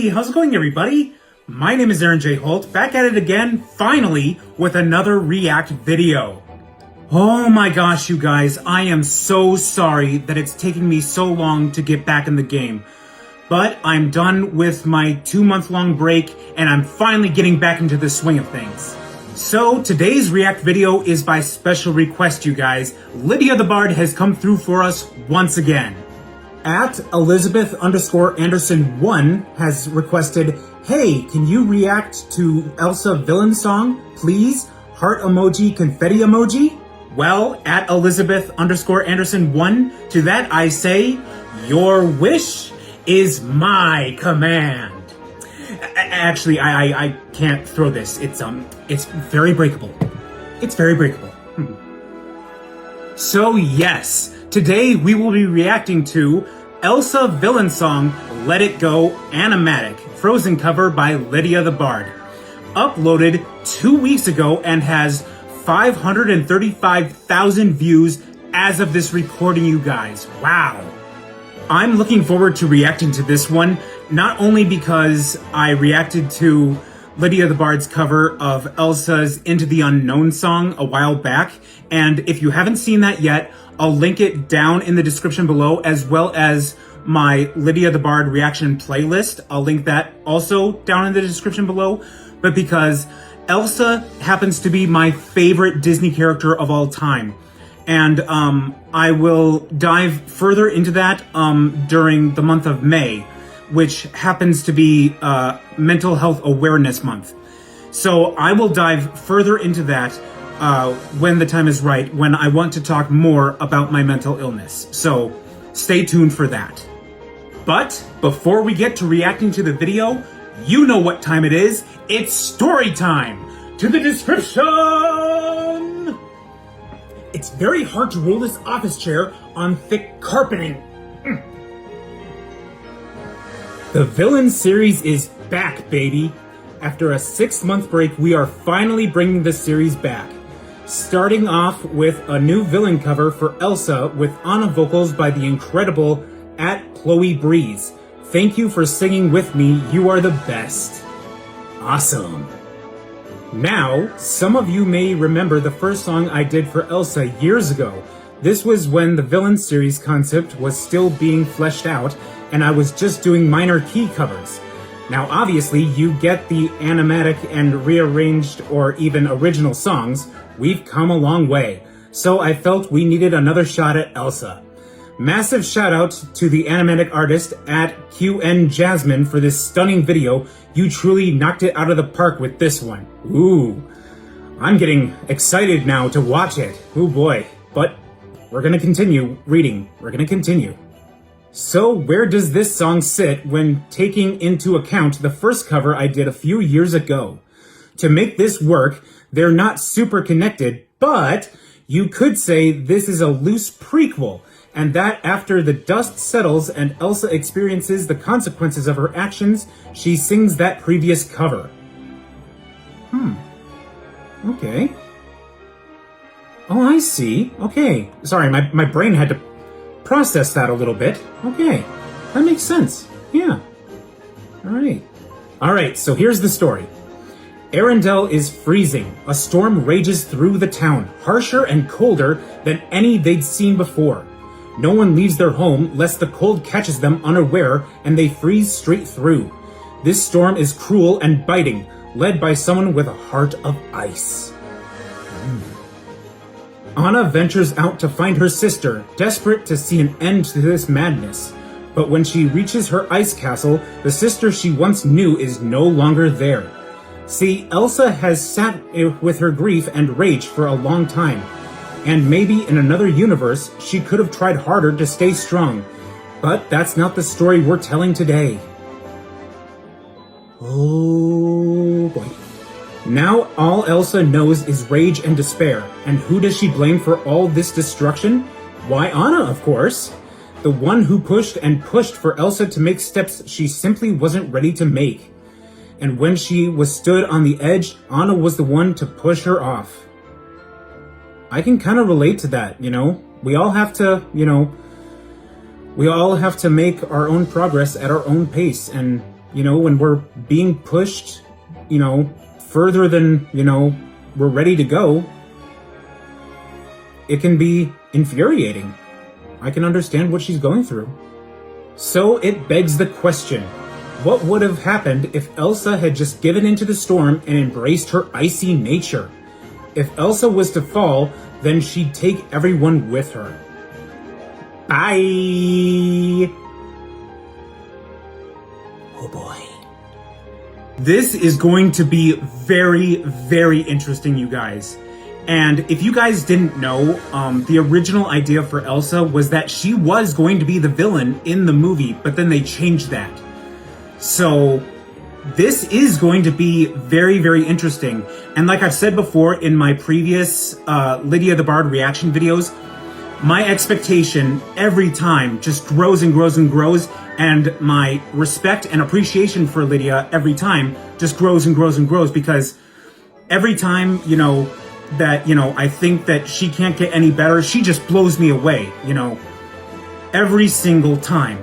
Hey, how's it going, everybody? My name is Aaron J. Holt, back at it again, finally, with another React video. Oh my gosh, you guys, I am so sorry that it's taking me so long to get back in the game. But I'm done with my 2-month-long break, and I'm finally getting back into the swing of things. So, today's React video is by special request, you guys. Lydia the Bard has come through for us once again. At Elizabeth_Anderson1 has requested, hey, can you react to Elsa villain song, please? Heart emoji, confetti emoji? Well, at Elizabeth_Anderson1, to that I say, your wish is my command. Actually, I can't throw this. It's very breakable. It's very breakable. So yes, today we will be reacting to Elsa villain song, Let It Go Animatic, Frozen cover by Lydia the Bard. Uploaded 2 weeks ago and has 535,000 views as of this recording, you guys. Wow. I'm looking forward to reacting to this one, not only because I reacted to Lydia the Bard's cover of Elsa's Into the Unknown song a while back, and if you haven't seen that yet, I'll link it down in the description below, as well as my Lydia the Bard reaction playlist. I'll link that also down in the description below, but because Elsa happens to be my favorite Disney character of all time. And I will dive further into that during the month of May, which happens to be Mental Health Awareness Month. So I will dive further into that when the time is right, when I want to talk more about my mental illness. So stay tuned for that. But before we get to reacting to the video, you know what time it is. It's story time. To the description! It's very hard to roll this office chair on thick carpeting. The Villain series is back, baby. After a 6-month break, we are finally bringing the series back. Starting off with a new villain cover for Elsa with Anna vocals by the incredible @Chloe Breeze. Thank you for singing with me. You are the best. Awesome. Now, some of you may remember the first song I did for Elsa years ago. This was when the Villain series concept was still being fleshed out, and I was just doing minor key covers. Now, obviously, you get the animatic and rearranged or even original songs. We've come a long way, so I felt we needed another shot at Elsa. Massive shout out to the animatic artist @QN Jasmine for this stunning video. You truly knocked it out of the park with this one. Ooh, I'm getting excited now to watch it. Ooh boy, but we're gonna continue reading. We're gonna continue. So where does this song sit when taking into account the first cover I did a few years ago? To make this work, they're not super connected, but you could say this is a loose prequel, and that after the dust settles and Elsa experiences the consequences of her actions, she sings that previous cover. Okay. Oh, I see. Okay. Sorry, my brain had to process that a little bit. Okay. That makes sense. Yeah. Alright, so here's the story. Arendelle is freezing. A storm rages through the town, harsher and colder than any they'd seen before. No one leaves their home lest the cold catches them unaware and they freeze straight through. This storm is cruel and biting, led by someone with a heart of ice. Anna ventures out to find her sister, desperate to see an end to this madness. But when she reaches her ice castle, the sister she once knew is no longer there. See, Elsa has sat with her grief and rage for a long time. And maybe in another universe, she could have tried harder to stay strong. But that's not the story we're telling today. Oh boy. Now all Elsa knows is rage and despair. And who does she blame for all this destruction? Why, Anna, of course. The one who pushed and pushed for Elsa to make steps she simply wasn't ready to make. And when she was stood on the edge, Anna was the one to push her off. I can kind of relate to that, you know? We all have to make our own progress at our own pace, and you know, when we're being pushed, you know, further than, you know, we're ready to go, it can be infuriating. I can understand what she's going through. So it begs the question, what would have happened if Elsa had just given into the storm and embraced her icy nature? If Elsa was to fall, then she'd take everyone with her. Bye! Oh boy. This is going to be very, very interesting, you guys. And if you guys didn't know, the original idea for Elsa was that she was going to be the villain in the movie, but then they changed that. So this is going to be very, very interesting. And like I've said before in my previous Lydia the Bard reaction videos, my expectation every time just grows and grows and grows, and my respect and appreciation for Lydia every time just grows and grows and grows, because every time, you know, that, you know, I think that she can't get any better, she just blows me away, you know, every single time.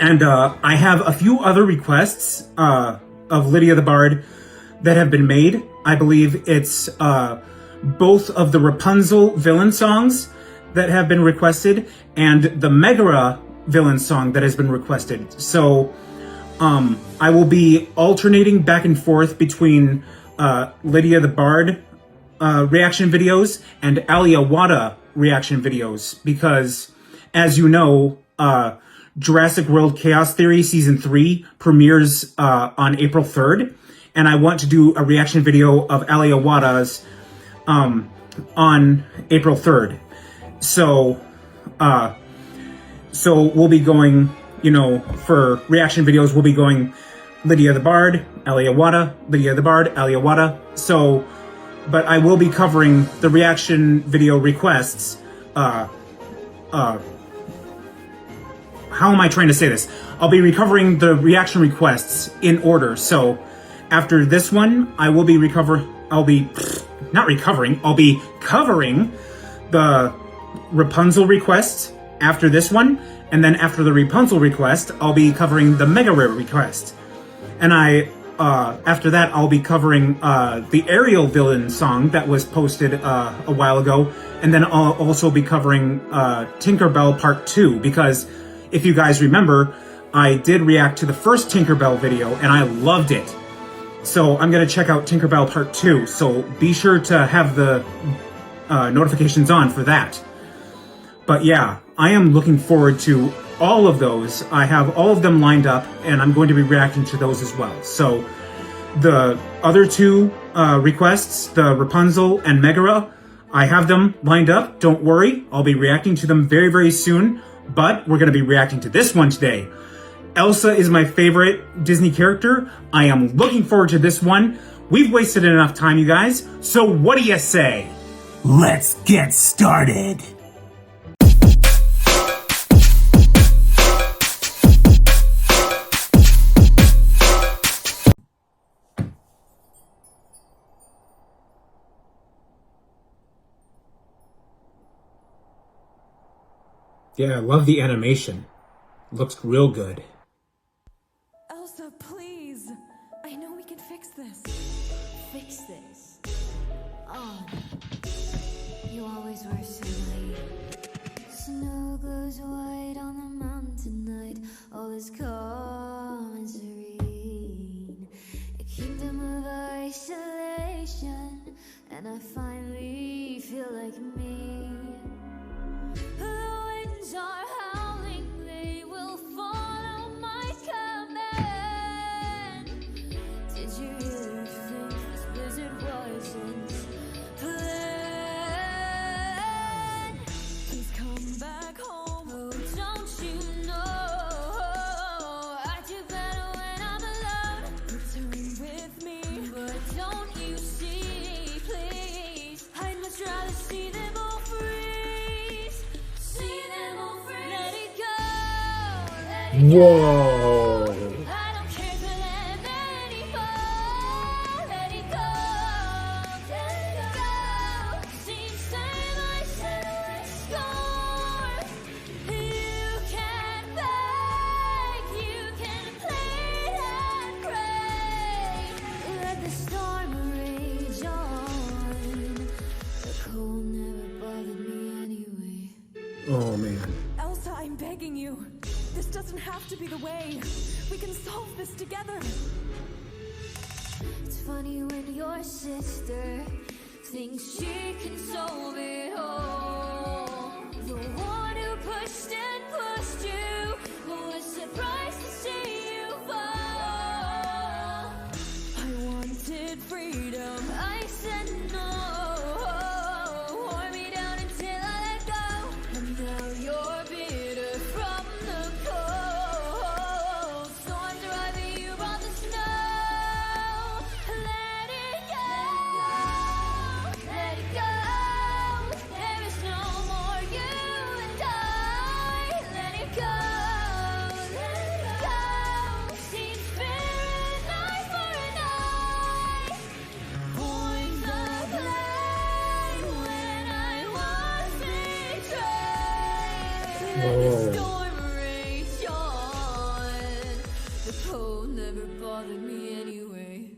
And I have a few other requests of Lydia the Bard that have been made. I believe it's both of the Rapunzel villain songs that have been requested and the Megara villain song that has been requested. So I will be alternating back and forth between Lydia the Bard reaction videos and Alia Wada reaction videos, because as you know, Jurassic World Chaos Theory Season 3 premieres on April 3rd, and I want to do a reaction video of Alia Wada's on April 3rd. So we'll be going, you know, for reaction videos, we'll be going Lydia the Bard, Alia Wada, Lydia the Bard, Alia Wada. So, but I will be covering the reaction video requests. How am I trying to say this? I'll be recovering the reaction requests in order. So after this one, I'll be covering the Rapunzel request after this one. And then after the Rapunzel request, I'll be covering the Megara request. And after that, I'll be covering the Ariel villain song that was posted a while ago. And then I'll also be covering Tinkerbell Part 2, because if you guys remember, I did react to the first Tinkerbell video and I loved it. So I'm going to check out Tinkerbell Part 2. So be sure to have the notifications on for that. But yeah, I am looking forward to all of those. I have all of them lined up and I'm going to be reacting to those as well. So the other two requests, the Rapunzel and Megara, I have them lined up. Don't worry, I'll be reacting to them very, very soon. But we're going to be reacting to this one today. Elsa is my favorite Disney character. I am looking forward to this one. We've wasted enough time, you guys. So what do you say? Let's get started. Yeah, I love the animation. Looks real good. Elsa, please! I know we can fix this. Fix this? Oh, you always were so late. Snow glows white on the mountain tonight. All is calm and serene. A kingdom of isolation, and I finally feel like me. The winds are howling, they will follow my command. Did you really think this blizzard wasn't planned? Please come back home, oh don't you know I do better when I'm alone. Return with me, but don't you see, please, I'd much rather see them all freeze. See them all freeze. Let it go, let it Whoa. go. I don't care for them anymore. Let it go, let it go. Seems time I settle a score. You can beg, you can plead, Oh, man. Elsa, I'm begging you. This doesn't have to be the way. We can solve this together. It's funny when your sister thinks she can solve it all. The one who pushed and pushed you was surprised to see you fall. I wanted freedom. I said no, wore me down until I let go. And now you're bitter from the cold. Storms arriving, you brought the snow. Let it go, let it go. There is no more you and I. Let it go, let it go. Seen spirit night for a night. Point the blame when I was betrayed. Let the storm rage on. The cold never bothered me anyway.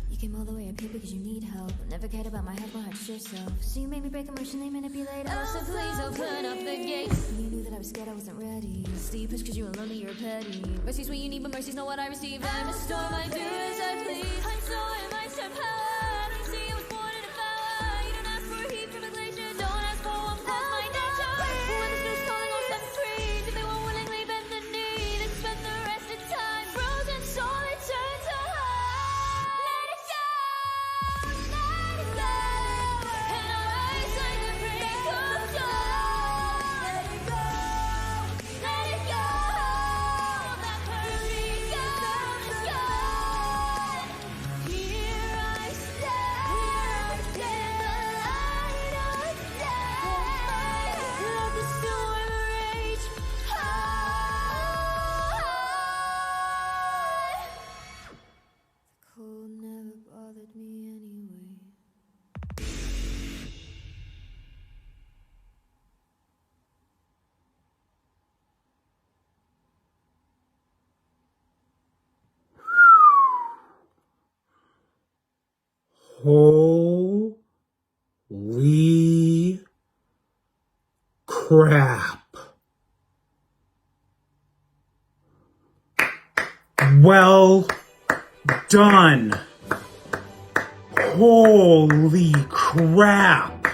You came all the way up here because you need help. Never cared about my health, my heart, just yourself. So you made me break emotionally manipulate. Elsa, please open up the gates. You knew that I was scared, I wasn't ready. Still you push cause you were lonely, you're petty. Mercy's what you need, but mercy's not what I receive. I'm a storm, I do as I please. I'm so in my step high. Don't see I was born in a flower. You don't ask for a heat from a glacier. Don't ask for one plus my nature. When the snow's falling, all seven trees. If they won't willingly bend the knee, then spend the rest of time frozen, solid, turn to high. Let it go, let it go. And our eyes like the break of dawn. Let it go, let it go. That perfect God is gone. Here I stand in the light of day. Let the storm rage high. The cold never bothered me anyway. Holy crap. Well done. Holy crap.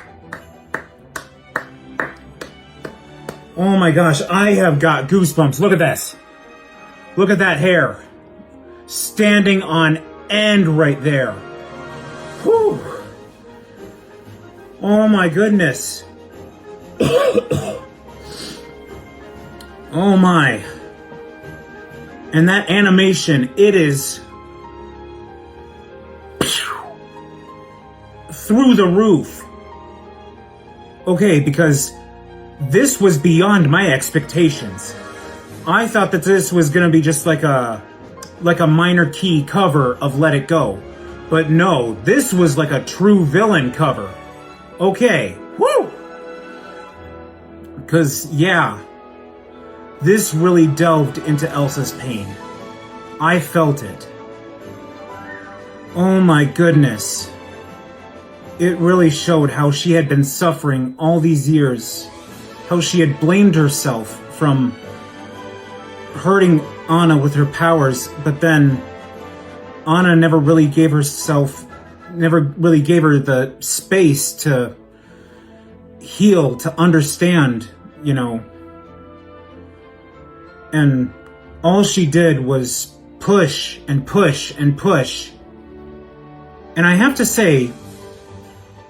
Oh my gosh, I have got goosebumps. Look at this. Look at that hair. Standing on end right there. Whew. Oh my goodness. Oh my. And that animation, it is through the roof. Okay, because this was beyond my expectations. I thought that this was gonna be just like a minor key cover of Let It Go. But no, this was like a true villain cover. Okay, woo! Because, yeah, this really delved into Elsa's pain. I felt it. Oh my goodness. It really showed how she had been suffering all these years. How she had blamed herself from hurting Anna with her powers, but then Anna never really gave her the space to heal, to understand, you know. And all she did was push and push and push. And I have to say,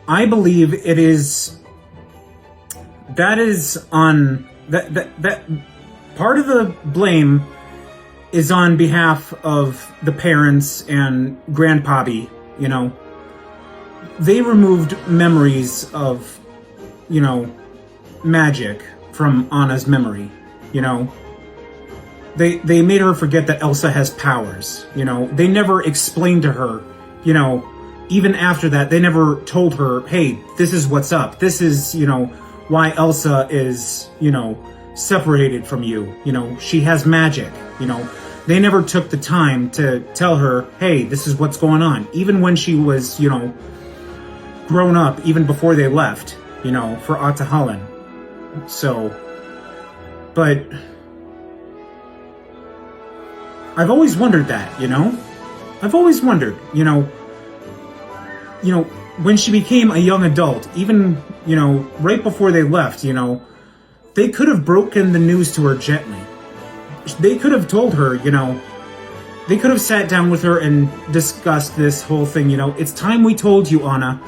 I believe it is, that part of the blame is on behalf of the parents and Grandpappy, you know. They removed memories of, you know, magic from Anna's memory, you know. They made her forget that Elsa has powers, you know. They never explained to her, you know, even after that, they never told her, hey, this is what's up. This is, you know, why Elsa is, you know, separated from you. You know, she has magic, you know. They never took the time to tell her, hey, this is what's going on. Even when she was, you know, grown up, even before they left, you know, for Atahalan. So, but I've always wondered that, you know? I've always wondered, you know, when she became a young adult, even, you know, right before they left, you know, they could have broken the news to her gently. They could have told her, you know, they could have sat down with her and discussed this whole thing, you know. It's time we told you, Anna.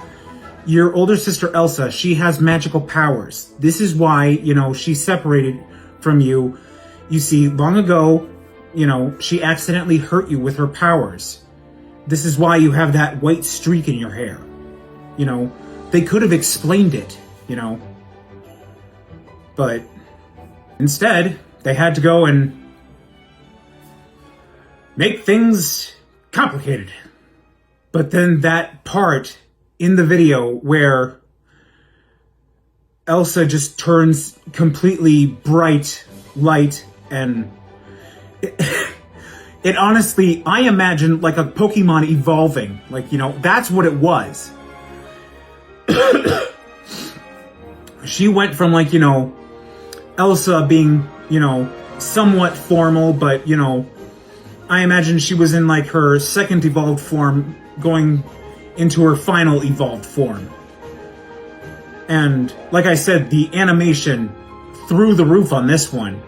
Your older sister Elsa, she has magical powers. This is why, you know, she separated from you. You see, long ago, you know, she accidentally hurt you with her powers. This is why you have that white streak in your hair. You know, they could have explained it, you know. But instead, they had to go and make things complicated. But then that part in the video where Elsa just turns completely bright light and it honestly, I imagine like a Pokemon evolving. Like, you know, that's what it was. She went from like, you know, Elsa being, you know, somewhat formal, but, you know, I imagine she was in like her second evolved form going into her final evolved form. And like I said, the animation through the roof on this one,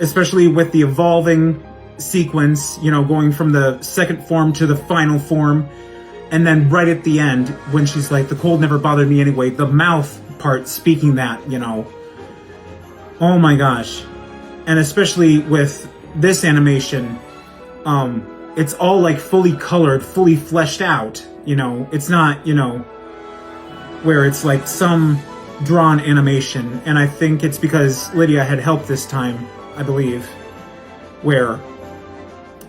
especially with the evolving sequence, you know, going from the second form to the final form. And then right at the end, when she's like, the cold never bothered me anyway, the mouth part speaking that, you know, oh my gosh. And especially with this animation, it's all like fully colored, fully fleshed out, you know, it's not, you know, where it's like some drawn animation. And I think it's because Lydia had helped this time, I believe, where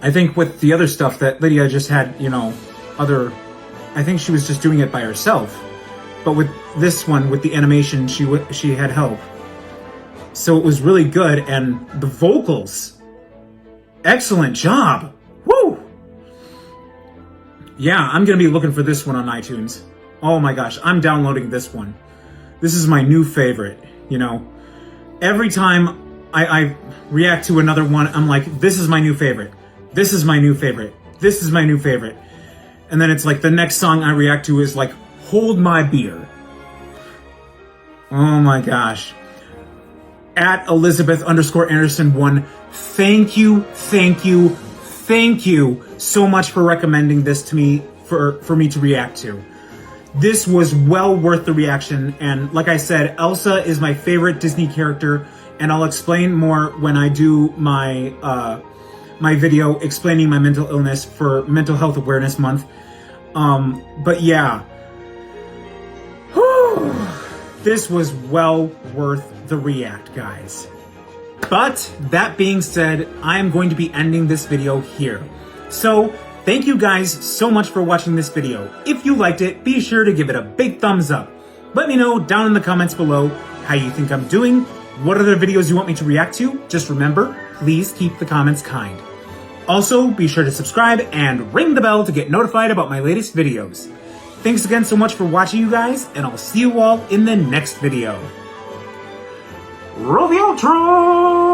I think with the other stuff that Lydia just had, you know, I think she was just doing it by herself. But with this one, with the animation, she had help. So it was really good, and the vocals, excellent job. Woo! Yeah, I'm gonna be looking for this one on iTunes. Oh my gosh, I'm downloading this one. This is my new favorite, you know. Every time I react to another one, I'm like, this is my new favorite. This is my new favorite. This is my new favorite. And then it's like the next song I react to is like, Hold My Beer. Oh my gosh. At Elizabeth_Anderson1, thank you so much for recommending this to me for me to react to. This was well worth the reaction, and like I said, Elsa is my favorite Disney character, and I'll explain more when I do my my video explaining my mental illness for Mental Health Awareness Month. But yeah. Whew. This was well worth the react, guys. But that being said, I am going to be ending this video here. So, thank you guys so much for watching this video. If you liked it, be sure to give it a big thumbs up. Let me know down in the comments below how you think I'm doing, what other videos you want me to react to. Just remember, please keep the comments kind. Also, be sure to subscribe and ring the bell to get notified about my latest videos. Thanks again so much for watching, you guys, and I'll see you all in the next video. Roll the outro!